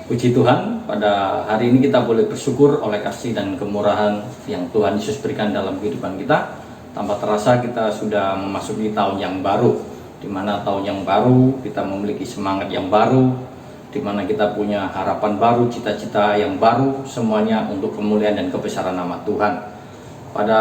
Puji Tuhan, pada hari ini kita boleh bersyukur oleh kasih dan kemurahan yang Tuhan Yesus berikan dalam kehidupan kita. Tanpa terasa kita sudah memasuki tahun yang baru, di mana tahun yang baru kita memiliki semangat yang baru, di mana kita punya harapan baru, cita-cita yang baru, semuanya untuk kemuliaan dan kebesaran nama Tuhan. Pada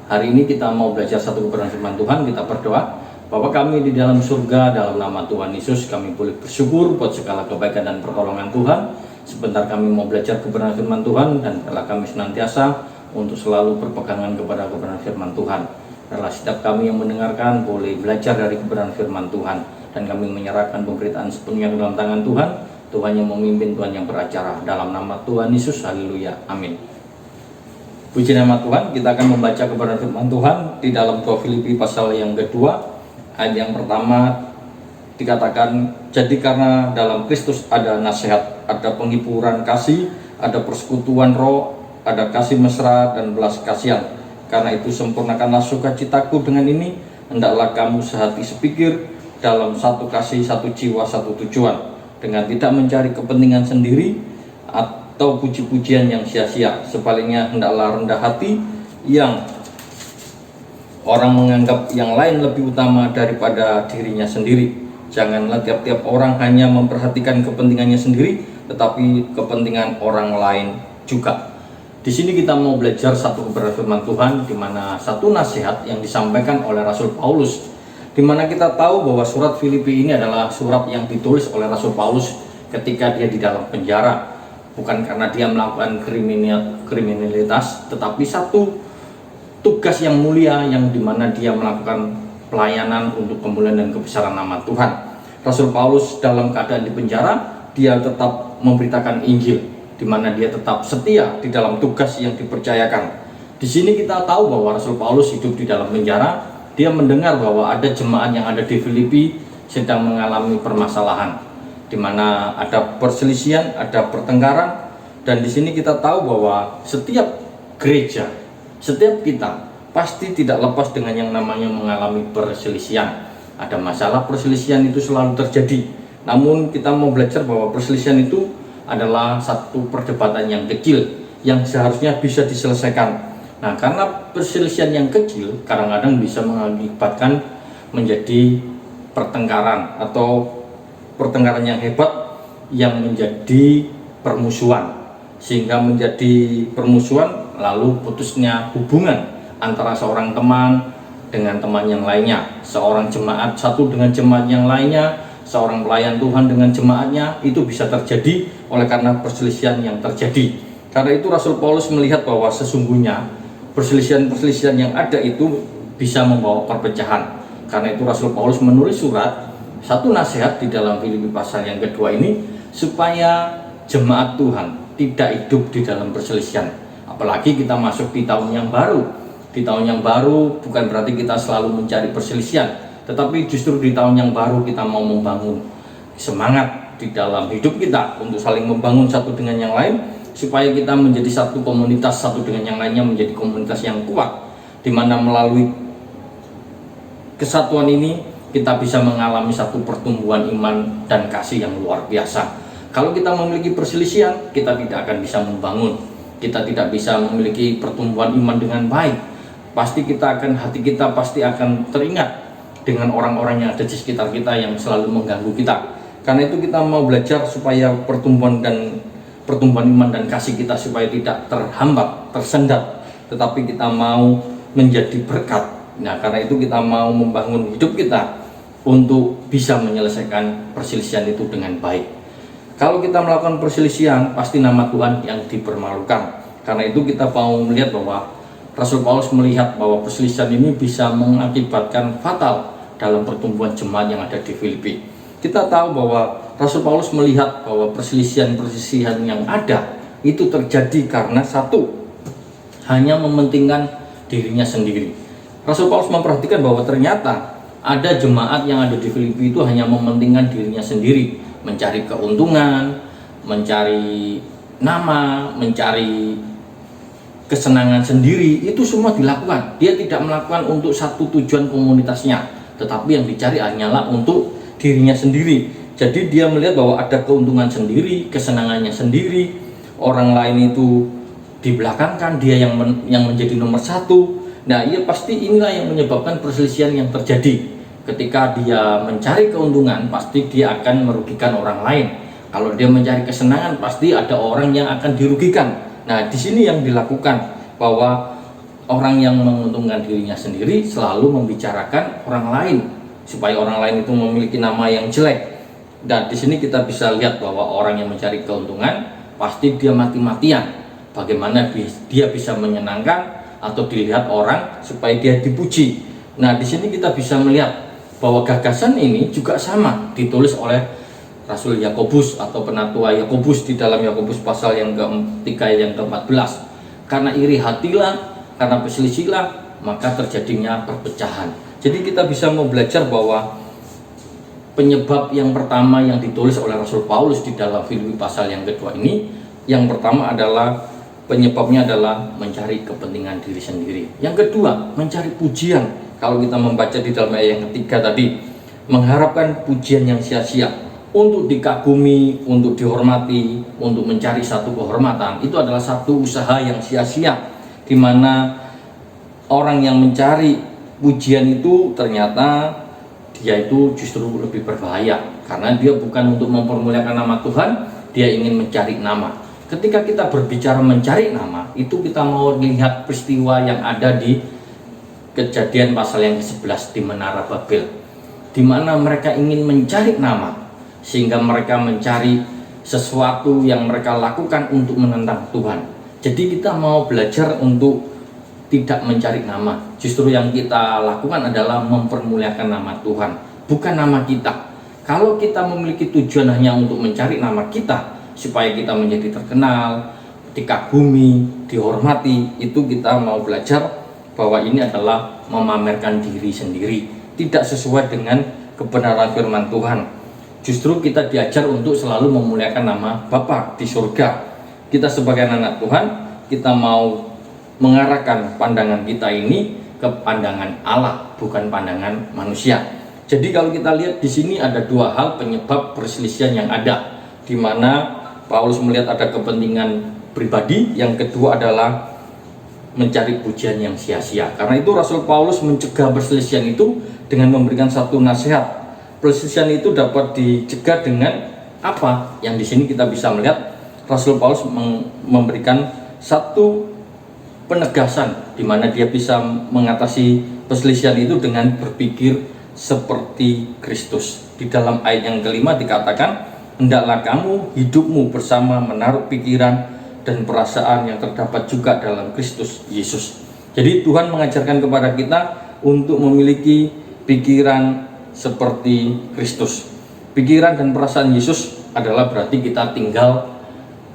hari ini kita mau belajar satu kebenaran firman Tuhan. Kita berdoa. Bapa kami di dalam surga, dalam nama Tuhan Yesus kami boleh bersyukur buat segala kebaikan dan pertolongan Tuhan. Sebentar kami mau belajar kebenaran firman Tuhan, dan telah kami senantiasa untuk selalu berpegangan kepada kebenaran firman Tuhan. Adalah setiap kami yang mendengarkan boleh belajar dari kebenaran firman Tuhan, dan kami menyerahkan pemberitaan sepenuhnya dalam tangan Tuhan. Tuhan yang memimpin, Tuhan yang beracara, dalam nama Tuhan Yesus, haleluya, amin. Puji nama Tuhan. Kita akan membaca kebenaran firman Tuhan di dalam 2 Filipi pasal yang kedua. Ayat yang pertama dikatakan, jadi karena dalam Kristus ada nasihat, ada penghiburan kasih, ada persekutuan roh, ada kasih mesra dan belas kasihan. Karena itu sempurnakanlah sukacitaku dengan ini, hendaklah kamu sehati sepikir, dalam satu kasih, satu jiwa, satu tujuan, dengan tidak mencari kepentingan sendiri atau puji-pujian yang sia-sia. Sebaliknya hendaklah rendah hati, yang orang menganggap yang lain lebih utama daripada dirinya sendiri. Janganlah tiap-tiap orang hanya memperhatikan kepentingannya sendiri, tetapi kepentingan orang lain juga. Di sini kita mau belajar satu kebenaran firman Tuhan, di mana satu nasihat yang disampaikan oleh Rasul Paulus, di mana kita tahu bahwa surat Filipi ini adalah surat yang ditulis oleh Rasul Paulus ketika dia di dalam penjara, bukan karena dia melakukan kriminalitas, tetapi satu tugas yang mulia yang dimana dia melakukan pelayanan untuk kemuliaan dan kebesaran nama Tuhan. Rasul Paulus dalam keadaan di penjara, dia tetap memberitakan Injil, di mana dia tetap setia di dalam tugas yang dipercayakan. Di sini kita tahu bahwa Rasul Paulus hidup di dalam penjara. Dia mendengar bahwa ada jemaat yang ada di Filipi sedang mengalami permasalahan, di mana ada perselisihan, ada pertengkaran, dan di sini kita tahu bahwa setiap gereja, setiap kita pasti tidak lepas dengan yang namanya mengalami perselisihan. Ada masalah perselisihan itu selalu terjadi. Namun kita mau belajar bahwa perselisihan itu adalah satu perdebatan yang kecil yang seharusnya bisa diselesaikan. Nah, karena perselisihan yang kecil kadang-kadang bisa mengakibatkan menjadi pertengkaran atau pertengkaran yang hebat yang menjadi permusuhan, sehingga menjadi permusuhan lalu putusnya hubungan antara seorang teman dengan teman yang lainnya, seorang jemaat satu dengan jemaat yang lainnya, seorang pelayan Tuhan dengan jemaatnya. Itu bisa terjadi oleh karena perselisihan yang terjadi. Karena itu Rasul Paulus melihat bahwa sesungguhnya perselisihan-perselisihan yang ada itu bisa membawa perpecahan. Karena itu Rasul Paulus menulis surat, satu nasihat di dalam Filipi pasal yang kedua ini, supaya jemaat Tuhan tidak hidup di dalam perselisihan. Apalagi kita masuk di tahun yang baru. Di tahun yang baru bukan berarti kita selalu mencari perselisihan, tetapi justru di tahun yang baru kita mau membangun semangat di dalam hidup kita untuk saling membangun satu dengan yang lain, supaya kita menjadi satu komunitas, satu dengan yang lainnya menjadi komunitas yang kuat, di mana melalui kesatuan ini kita bisa mengalami satu pertumbuhan iman dan kasih yang luar biasa. Kalau kita memiliki perselisihan, kita tidak akan bisa membangun, kita tidak bisa memiliki pertumbuhan iman dengan baik. Hati kita pasti akan teringat dengan orang-orang yang ada di sekitar kita yang selalu mengganggu kita. Karena itu kita mau belajar supaya pertumbuhan iman dan kasih kita supaya tidak terhambat, tersendat, tetapi kita mau menjadi berkat. Nah, karena itu kita mau membangun hidup kita untuk bisa menyelesaikan perselisihan itu dengan baik. Kalau kita melakukan perselisihan, pasti nama Tuhan yang dipermalukan. Karena itu kita mau melihat bahwa Rasul Paulus melihat bahwa perselisihan ini bisa mengakibatkan fatal dalam pertumbuhan jemaat yang ada di Filipi. Kita tahu bahwa Rasul Paulus melihat bahwa perselisihan-perselisihan yang ada itu terjadi karena satu, hanya mementingkan dirinya sendiri. Rasul Paulus memperhatikan bahwa ternyata ada jemaat yang ada di Filipi itu hanya mementingkan dirinya sendiri, mencari keuntungan, mencari nama, mencari kesenangan sendiri. Itu semua dilakukan. Dia tidak melakukan untuk satu tujuan komunitasnya, tetapi yang dicari hanyalah untuk dirinya sendiri. Jadi dia melihat bahwa ada keuntungan sendiri, kesenangannya sendiri, orang lain itu dibelakangkan, dia yang menjadi nomor satu. Nah, iya, pasti inilah yang menyebabkan perselisihan yang terjadi. Ketika dia mencari keuntungan, pasti dia akan merugikan orang lain. Kalau dia mencari kesenangan, pasti ada orang yang akan dirugikan. Nah, di sini yang dilakukan bahwa orang yang menguntungkan dirinya sendiri selalu membicarakan orang lain supaya orang lain itu memiliki nama yang jelek. Dan di sini kita bisa lihat bahwa orang yang mencari keuntungan pasti dia mati-matian bagaimana dia bisa menyenangkan atau dilihat orang supaya dia dipuji. Nah, di sini kita bisa melihat bahwa gagasan ini juga sama ditulis oleh Rasul Yakobus atau penatua Yakobus di dalam Yakobus pasal yang ke-3 yang ke-14. Karena iri hatilah, karena perselisilah, maka terjadinya perpecahan. Jadi kita bisa mau belajar bahwa penyebab yang pertama yang ditulis oleh Rasul Paulus di dalam Filipi pasal yang kedua ini, yang pertama adalah penyebabnya adalah mencari kepentingan diri sendiri. Yang kedua, mencari pujian. Kalau kita membaca di dalam ayat yang ketiga tadi, mengharapkan pujian yang sia-sia, untuk dikagumi, untuk dihormati, untuk mencari satu kehormatan, itu adalah satu usaha yang sia-sia, di mana orang yang mencari pujian itu ternyata dia itu justru lebih berbahaya, karena dia bukan untuk mempermuliakan nama Tuhan, dia ingin mencari nama. Ketika kita berbicara mencari nama, itu kita mau lihat peristiwa yang ada di Kejadian pasal yang ke-11 di Menara Babel, di mana mereka ingin mencari nama, sehingga mereka mencari sesuatu yang mereka lakukan untuk menentang Tuhan. Jadi kita mau belajar untuk tidak mencari nama. Justru yang kita lakukan adalah mempermuliakan nama Tuhan, bukan nama kita. Kalau kita memiliki tujuan hanya untuk mencari nama kita, supaya kita menjadi terkenal, dikagumi, dihormati, itu kita mau belajar bahwa ini adalah memamerkan diri sendiri, tidak sesuai dengan kebenaran firman Tuhan. Justru kita diajar untuk selalu memuliakan nama Bapa di surga. Kita sebagai anak Tuhan, kita mau mengarahkan pandangan kita ini ke pandangan Allah, bukan pandangan manusia. Jadi kalau kita lihat di sini ada dua hal penyebab perselisihan yang ada, di mana Paulus melihat ada kepentingan pribadi, yang kedua adalah mencari pujian yang sia-sia. Karena itu Rasul Paulus mencegah perselisihan itu dengan memberikan satu nasihat. Perselisihan itu dapat dicegah dengan apa? Yang di sini kita bisa melihat Rasul Paulus memberikan satu penegasan, di mana dia bisa mengatasi perselisihan itu dengan berpikir seperti Kristus. Di dalam ayat yang kelima dikatakan, hendaklah kamu hidupmu bersama menaruh pikiran dan perasaan yang terdapat juga dalam Kristus Yesus. Jadi Tuhan mengajarkan kepada kita untuk memiliki pikiran seperti Kristus. Pikiran dan perasaan Yesus adalah berarti kita tinggal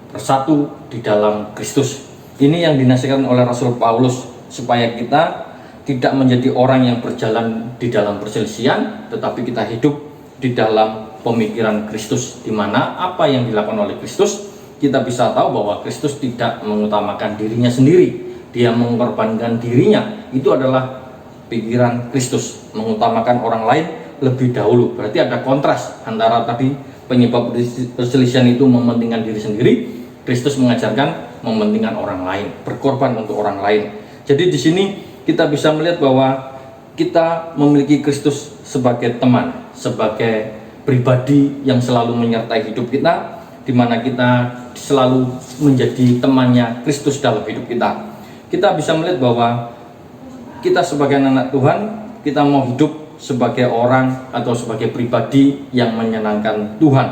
bersatu di dalam Kristus. Ini yang dinasihatkan oleh Rasul Paulus, supaya kita tidak menjadi orang yang berjalan di dalam perselisihan, tetapi kita hidup di dalam pemikiran Kristus, di mana apa yang dilakukan oleh Kristus, kita bisa tahu bahwa Kristus tidak mengutamakan dirinya sendiri, dia mengorbankan dirinya. Itu adalah pikiran Kristus, mengutamakan orang lain lebih dahulu. Berarti ada kontras antara tadi penyebab perselisihan itu mementingkan diri sendiri, Kristus mengajarkan mementingkan orang lain, berkorban untuk orang lain. Jadi di sini kita bisa melihat bahwa kita memiliki Kristus sebagai teman, sebagai pribadi yang selalu menyertai hidup kita, di mana kita selalu menjadi temannya Kristus dalam hidup kita. Kita bisa melihat bahwa kita sebagai anak Tuhan, kita mau hidup sebagai orang atau sebagai pribadi yang menyenangkan Tuhan,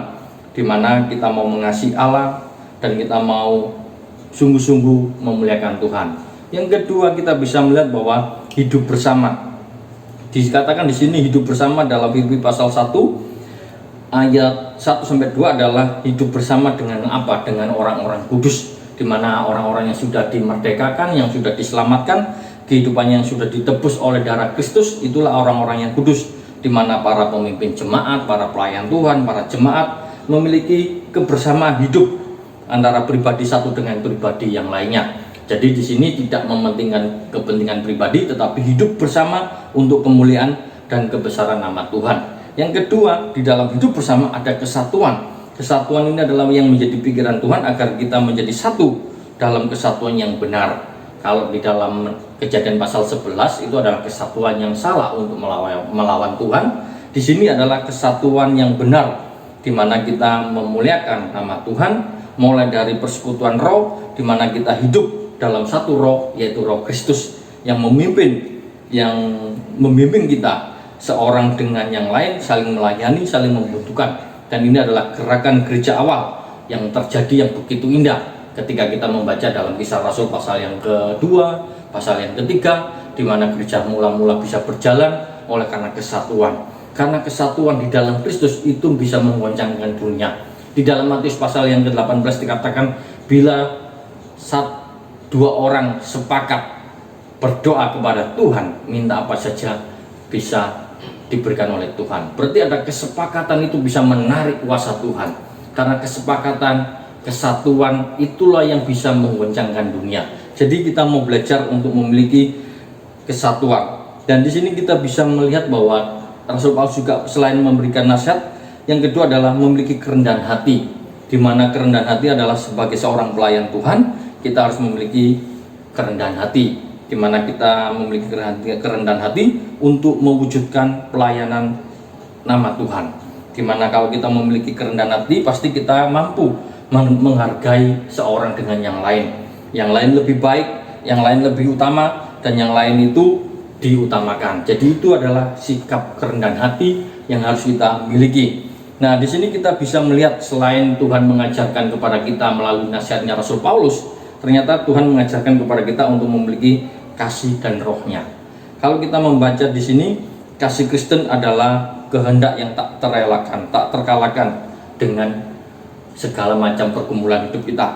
di mana kita mau mengasihi Allah dan kita mau sungguh-sungguh memuliakan Tuhan. Yang kedua, kita bisa melihat bahwa hidup bersama. Dikatakan di sini hidup bersama dalam Filipi pasal 1 ayat 1-2 adalah hidup bersama dengan apa? Dengan orang-orang kudus, di mana orang-orang yang sudah dimerdekakan, yang sudah diselamatkan, kehidupannya yang sudah ditebus oleh darah Kristus, itulah orang-orang yang kudus, di mana para pemimpin jemaat, para pelayan Tuhan, para jemaat memiliki kebersamaan hidup antara pribadi satu dengan pribadi yang lainnya. Jadi di sini tidak mementingkan kepentingan pribadi, tetapi hidup bersama untuk kemuliaan dan kebesaran nama Tuhan. Yang kedua, di dalam hidup bersama ada kesatuan. Kesatuan ini adalah yang menjadi pikiran Tuhan agar kita menjadi satu dalam kesatuan yang benar. Kalau di dalam Kejadian pasal 11 itu adalah kesatuan yang salah untuk melawan Tuhan. Di sini adalah kesatuan yang benar, di mana kita memuliakan nama Tuhan, mulai dari persekutuan roh, di mana kita hidup dalam satu roh, yaitu Roh Kristus yang membimbing kita seorang dengan yang lain, saling melayani, saling membutuhkan. Dan ini adalah gerakan gereja awal yang terjadi yang begitu indah ketika kita membaca dalam Kisah Rasul pasal yang kedua, pasal yang ketiga, di mana gereja mula-mula bisa berjalan oleh karena kesatuan. Karena kesatuan di dalam Kristus itu bisa menggoncangkan dunia. Di dalam Matius pasal yang ke-18 dikatakan, bila dua orang sepakat berdoa kepada Tuhan, minta apa saja bisa diberikan oleh Tuhan. Berarti ada kesepakatan, itu bisa menarik kuasa Tuhan. Karena kesepakatan, kesatuan itulah yang bisa menggoncangkan dunia. Jadi kita mau belajar untuk memiliki kesatuan. Dan di sini kita bisa melihat bahwa Rasul Paulus juga selain memberikan nasihat, yang kedua adalah memiliki kerendahan hati. Di mana kerendahan hati adalah sebagai seorang pelayan Tuhan, kita harus memiliki kerendahan hati. Di mana kita memiliki kerendahan hati untuk mewujudkan pelayanan nama Tuhan. Di mana kalau kita memiliki kerendahan hati, pasti kita mampu menghargai seorang dengan yang lain. Yang lain lebih baik, yang lain lebih utama, dan yang lain itu diutamakan. Jadi itu adalah sikap kerendahan hati yang harus kita miliki. Nah, di sini kita bisa melihat selain Tuhan mengajarkan kepada kita melalui nasihatnya Rasul Paulus, ternyata Tuhan mengajarkan kepada kita untuk memiliki kasih dan rohnya. Kalau kita membaca di sini, kasih Kristen adalah kehendak yang tak terelakkan, tak terkalahkan dengan segala macam pergumulan hidup kita,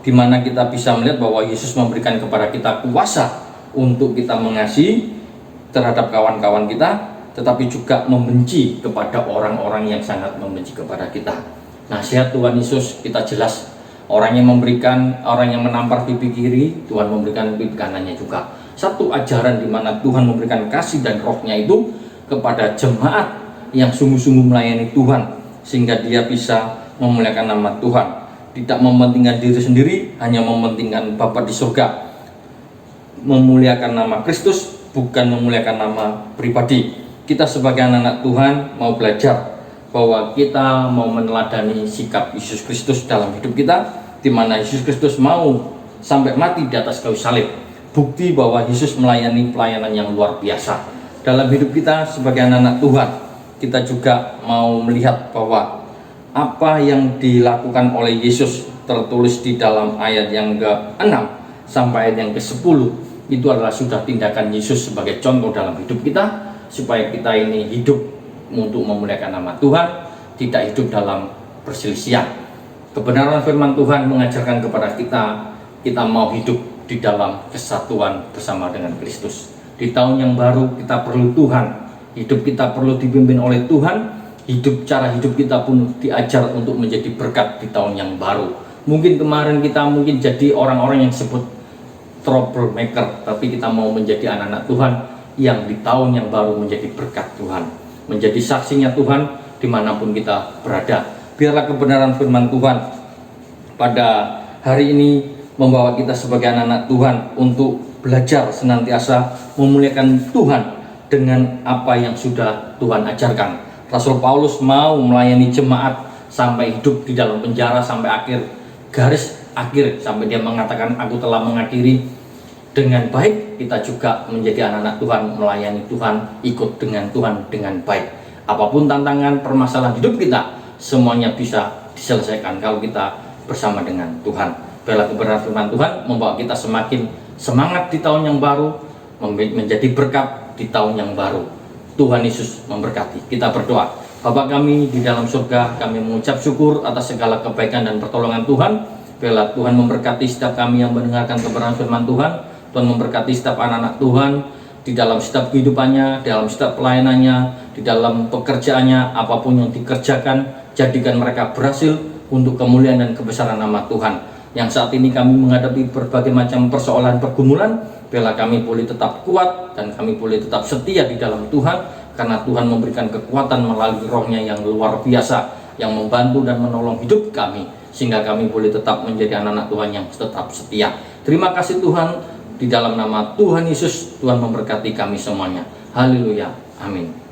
di mana kita bisa melihat bahwa Yesus memberikan kepada kita kuasa untuk kita mengasihi terhadap kawan-kawan kita, tetapi juga membenci kepada orang-orang yang sangat membenci kepada kita. Nasihat Tuhan Yesus kita jelas, orang yang menampar pipi kiri, Tuhan memberikan pipi kanannya juga. Satu ajaran di mana Tuhan memberikan kasih dan rohnya itu kepada jemaat yang sungguh-sungguh melayani Tuhan, sehingga dia bisa memuliakan nama Tuhan, tidak mementingkan diri sendiri, hanya mementingkan Bapa di surga, memuliakan nama Kristus, bukan memuliakan nama pribadi. Kita sebagai anak-anak Tuhan mau belajar bahwa kita mau meneladani sikap Yesus Kristus dalam hidup kita, di mana Yesus Kristus mau sampai mati di atas kayu salib. Bukti bahwa Yesus melayani pelayanan yang luar biasa. Dalam hidup kita sebagai anak-anak Tuhan, kita juga mau melihat bahwa apa yang dilakukan oleh Yesus tertulis di dalam ayat yang ke-6 sampai ayat yang ke-10, itu adalah sudah tindakan Yesus sebagai contoh dalam hidup kita, supaya kita ini hidup untuk memuliakan nama Tuhan, tidak hidup dalam perselisihan. Kebenaran firman Tuhan mengajarkan kepada kita, kita mau hidup di dalam kesatuan bersama dengan Kristus. Di tahun yang baru kita perlu Tuhan, hidup kita perlu dipimpin oleh Tuhan, cara hidup kita pun diajar untuk menjadi berkat di tahun yang baru. Mungkin kemarin kita jadi orang-orang yang disebut troublemaker, tapi kita mau menjadi anak-anak Tuhan yang di tahun yang baru menjadi berkat Tuhan, menjadi saksinya Tuhan dimanapun kita berada. Biarlah kebenaran firman Tuhan pada hari ini membawa kita sebagai anak-anak Tuhan untuk belajar senantiasa memuliakan Tuhan dengan apa yang sudah Tuhan ajarkan. Rasul Paulus mau melayani jemaat sampai hidup di dalam penjara, sampai garis akhir, sampai dia mengatakan, aku telah mengakhiri dengan baik. Kita juga menjadi anak-anak Tuhan, melayani Tuhan, ikut dengan Tuhan dengan baik. Apapun tantangan, permasalahan hidup kita, semuanya bisa diselesaikan kalau kita bersama dengan Tuhan. Biarlah kebenaran firman Tuhan membawa kita semakin semangat di tahun yang baru, menjadi berkat di tahun yang baru. Tuhan Yesus memberkati. Kita berdoa. Bapa kami di dalam surga, kami mengucap syukur atas segala kebaikan dan pertolongan Tuhan. Biarlah Tuhan memberkati setiap kami yang mendengarkan kebenaran firman Tuhan. Tuhan memberkati setiap anak-anak Tuhan di dalam setiap kehidupannya, di dalam setiap pelayanannya, di dalam pekerjaannya, apapun yang dikerjakan, jadikan mereka berhasil untuk kemuliaan dan kebesaran nama Tuhan. Yang saat ini kami menghadapi berbagai macam persoalan pergumulan, biarlah kami boleh tetap kuat dan kami boleh tetap setia di dalam Tuhan, karena Tuhan memberikan kekuatan melalui Roh-Nya yang luar biasa, yang membantu dan menolong hidup kami, sehingga kami boleh tetap menjadi anak-anak Tuhan yang tetap setia. Terima kasih Tuhan, di dalam nama Tuhan Yesus, Tuhan memberkati kami semuanya. Haleluya, amin.